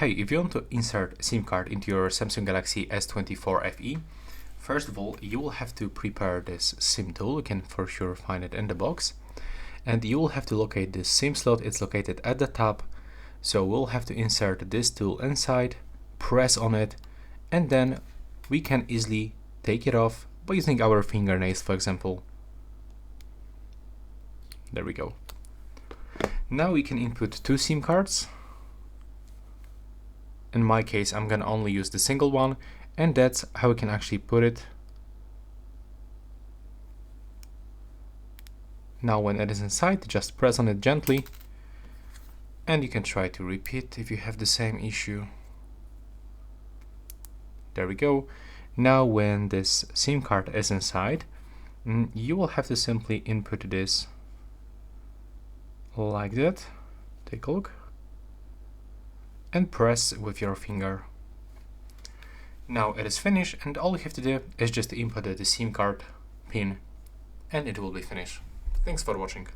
Okay, if you want to insert SIM card into your Samsung Galaxy S24 FE, first of all, you will have to prepare this SIM tool. You can for sure find it in the box. And you will have to locate this SIM slot. It's located at the top. So we'll have to insert this tool inside, press on it, and then we can easily take it off by using our fingernails, for example. There we go. Now we can input 2 SIM cards. In my case, I'm gonna only use the single one, and that's how we can actually put it. Now when it is inside, just press on it gently, and you can try to repeat if you have the same issue. There we go. Now when this SIM card is inside, you will have to simply input this like that. Take a look. And press with your finger. Now it is finished, and all you have to do is just input the SIM card pin, and it will be finished. Thanks for watching.